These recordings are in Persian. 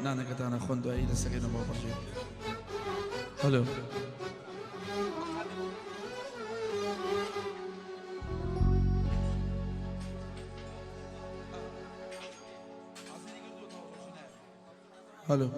نانەکەتانە خۆن دوایی دەستەکەینە بۆ بەژێ هەلو هەلو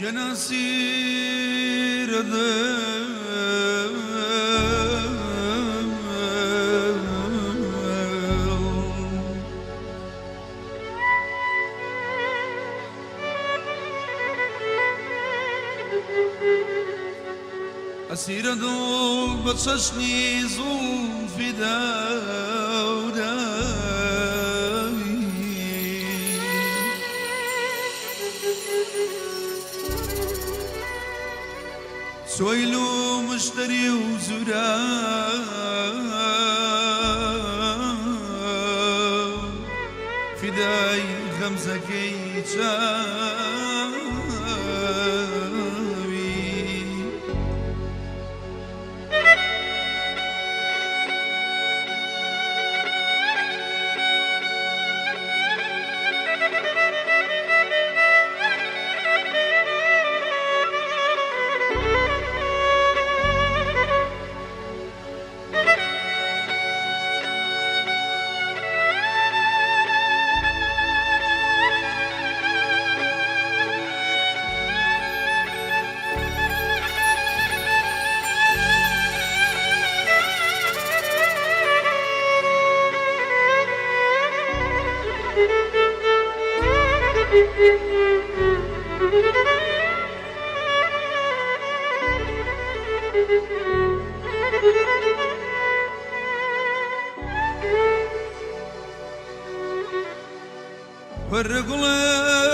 Cenazir أسير ذوق بتششني زوف داوداوي سويلو مشتري وزراو فداي غمزكي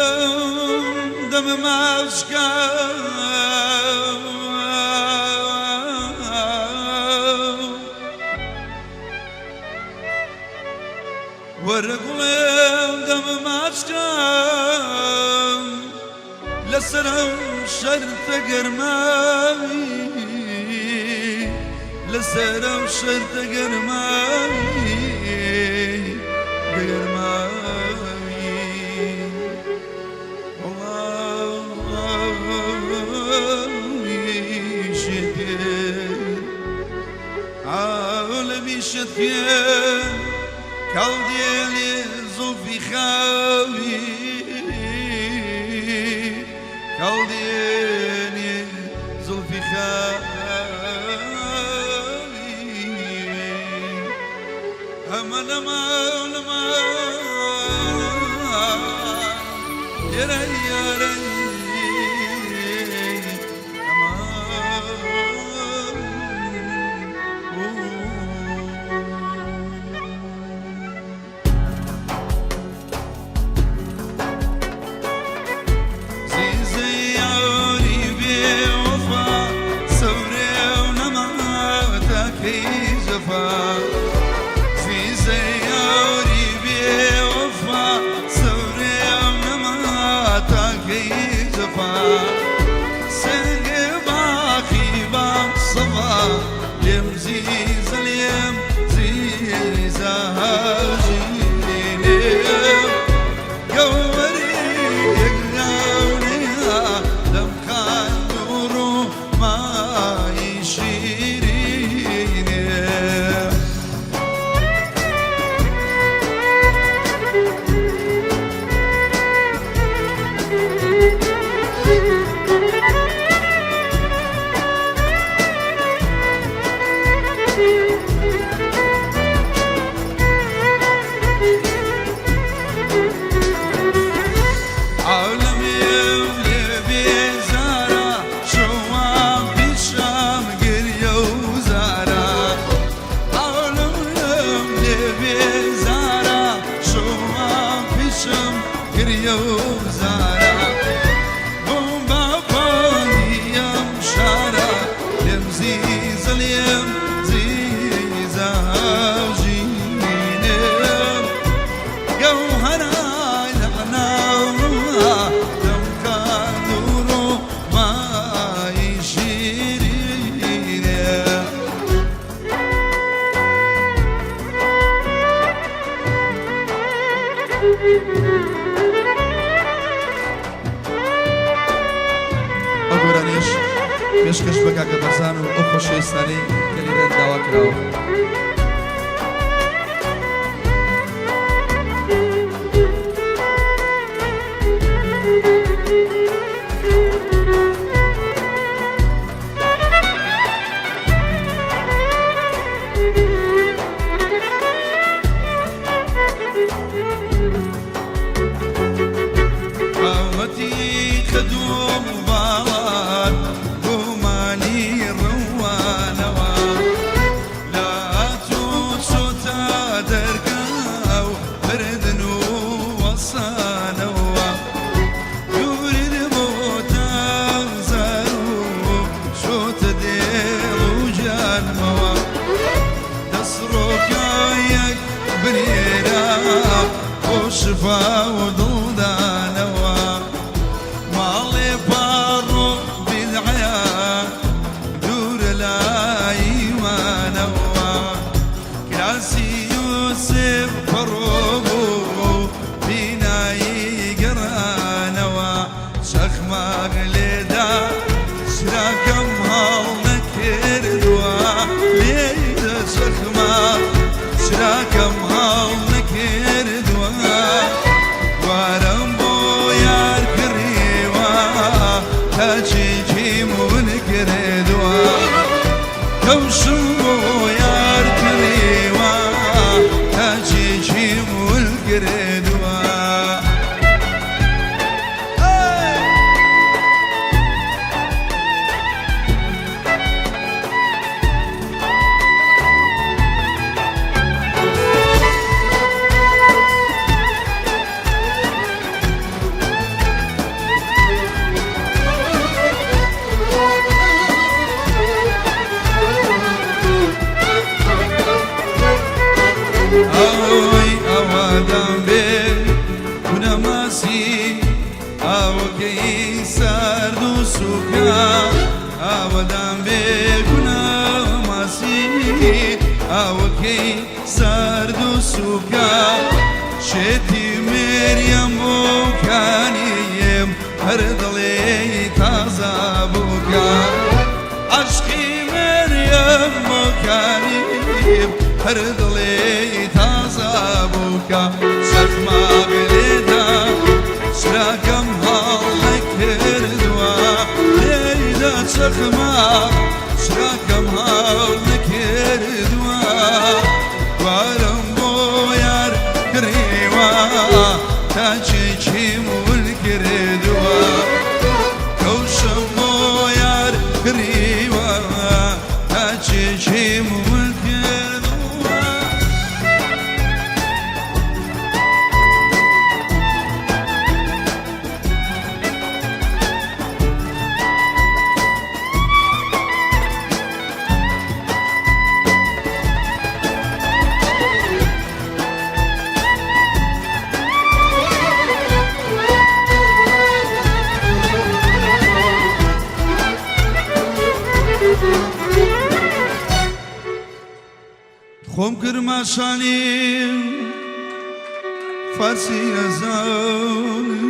والرجلين دم ماسكة والرجلين دم ماسكة لسرم شرط قرماوي لسرم شرط قرماوي شتيان كالديالي زوفي خاوي كالديالي زوفي خاوي أما لما يا ري يا ري في زياري بوفا صبري ونما تاكي جفا سنق باخي باق صفا ليم زيز اليم زيزا هاجيني قوري يقراونيها لم كان دورو ما يشيري پێشکەش بە کاکە بەرزان و ئەو خۆشەویستانەی کە لێرە داوا کراوە. شفا وضلدانوا مالي بارو بالعيا دور الايوانوا كراسي يوسف فروبو بيناي قرانوا شخما غليدا شراكم هالنكر دوا ليدا شخما شراكم هالنكر دوا وارمبو يار كريوا تاجي منكر دوا كوشمو يار كريوا تاجي منكر دوا اوي اوادم بي كنا ماسي اوكي سردو سوكا اوادم بي كنا ماسي اوكي سردو سوكا شتي مريم وكانيم هردلي تازابوكا عشقي مريم وكانيم هردلي تازابوكا شخما غليدا شراكم هالك هردوا ليدا شخما شراكم هالك هردوا وارمبو يار كريوا تاجي مولك هردوا كوشمو يار كريوا تاجي مولك خم کرماشانیم فارسی نزانیم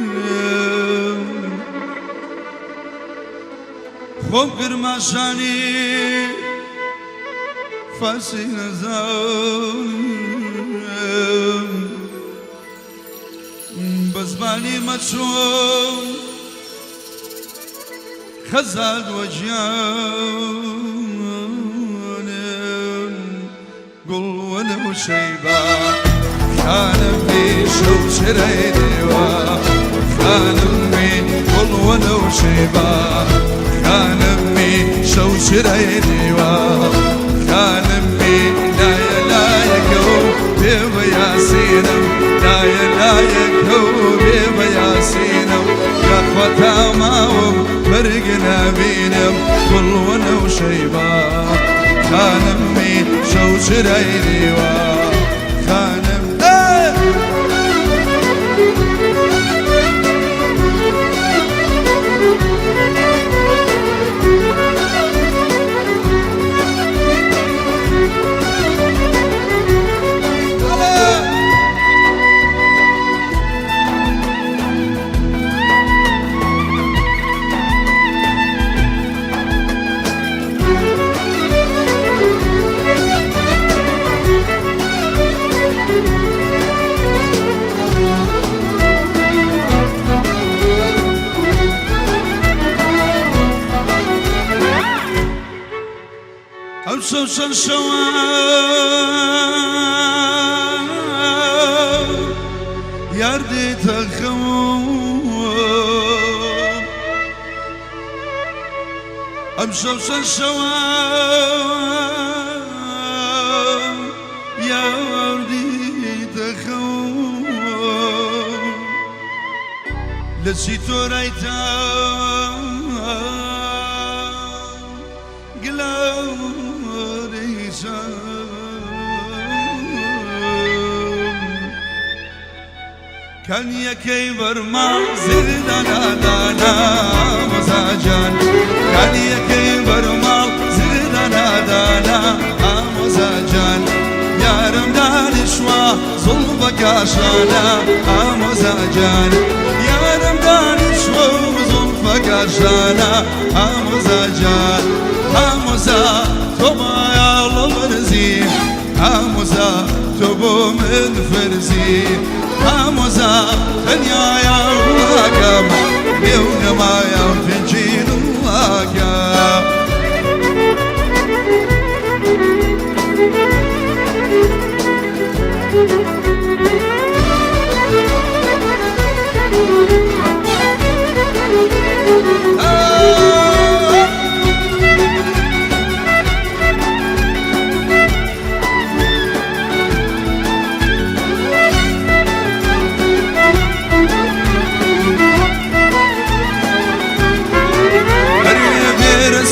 خم کرماشانی فارسی نزانیم بزبانی مچون خزاد وجیان قل ولو شيبا كان في شوشري ديوا كان امي قل ولو شيبا كان امي شوشري ديوا كان امي لا يلايكو بيبا ياسينم لا يلايكو بيبا ياسينم يا اخوتا ماوم فرقنا بينم قل ولو شيبا كان امي شوشري ديوا كان شوشن شوان يردي تخوم أم شوشن شوان يردي تخوم لسيتو رايتا كان يكي برما زردنا دانا مزاجان كان يكي برما زردنا دانا مزاجان يا رمضان شوا ظلمك عشانا مزاجان يا رمضان شوا ظلمك عشانا مزاجان مزا توبا يا الله مرزي مزا توبو من فرزي موزا دنيا يا واقم يوم ما ينفجين واقم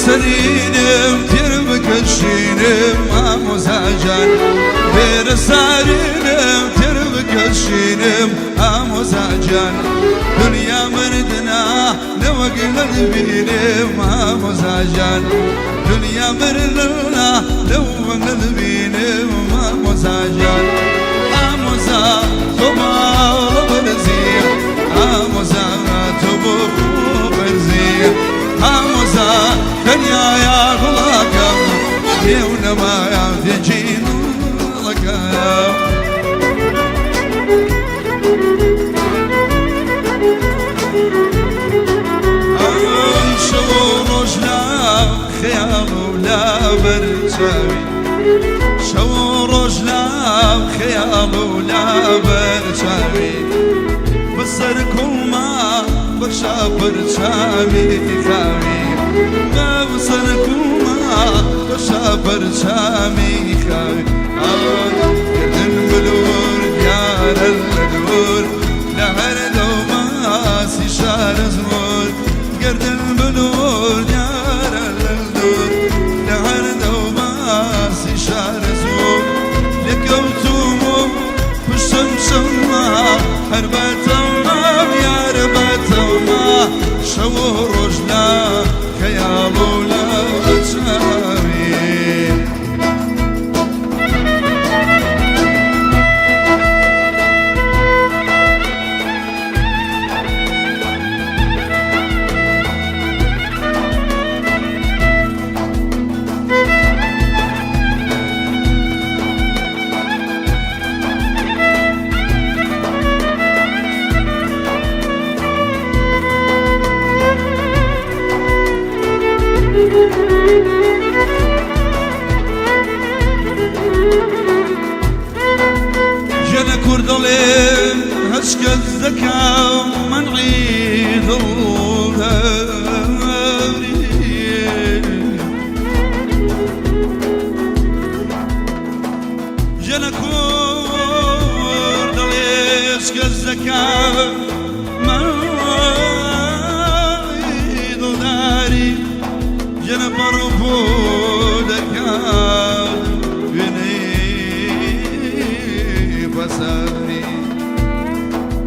سرينم تربك الشينم مزاجان بير سارينم تربك الشينم مزاجان دنيا مردنا نوقل البينم مزاجان دنيا مردنا نوقل البينم مزاجان مزا توما برزير مزا توبو برزير موزا دنيا يا غلاقم يوم ما ينفجين لقم شعور لا خيال ولا برشاوي شعور لا خيال ولا برشاوي بصر كل ما برشا برشامي خاوي ما بصر كل ما برشا برشامي خاوي قردن بلور ديار الدور لهرد وما سيشار زمور قردن بلور ديار الدور لهرد وما سيشار زمور لكوتومو بشن شما هربتما يا ربتما شعور رجلا خيال ولا بتشاوي جانا كردلين هشك الزكاة منعيد الغاري جانا كردلين هشك الزكاة منعيد الغاري جانا بربودك بساري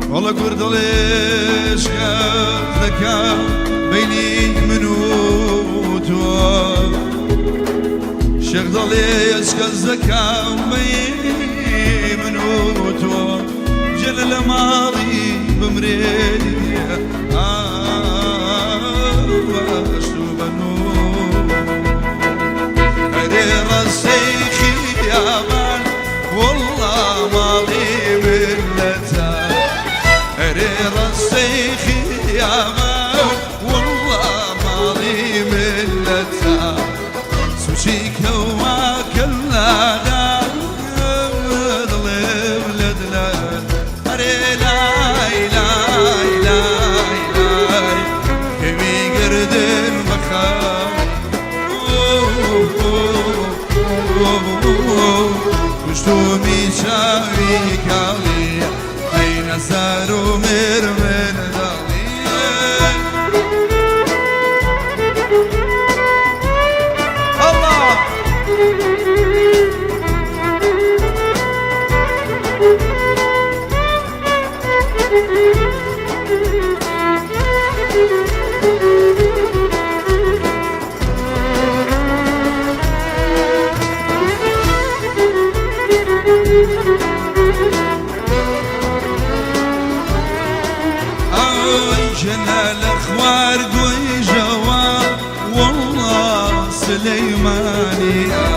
والله قرد ليش ذكا بيني منوتوا شغل ليش كالزكا بيني منوتوا جل الماضي بمريدي واشتو بنور هدير السيخي يا بان والله ماضي ملتا هدير السيخي يا بان والله ماضي ملتا سوشيك هوا پشتومی چاوی کاڵی دەینە سار و مرمر دڵی الله جنا الأخوار قوي جوا والله سليمانية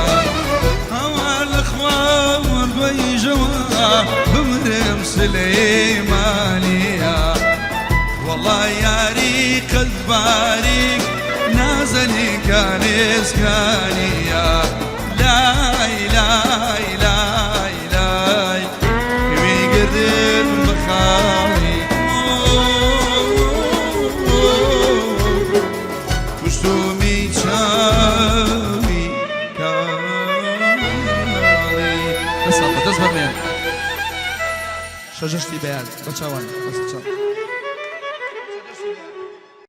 هوا الأخوار قوي جوا بمرم سليمانية والله يا ريق الباريك نازني كان إسكانية لا إله إلا إله كمي قدر بخاري پشتومی چاوی کاڵی دەست بەمێن شەژەشتی بەیان بەچاوان بەست چاو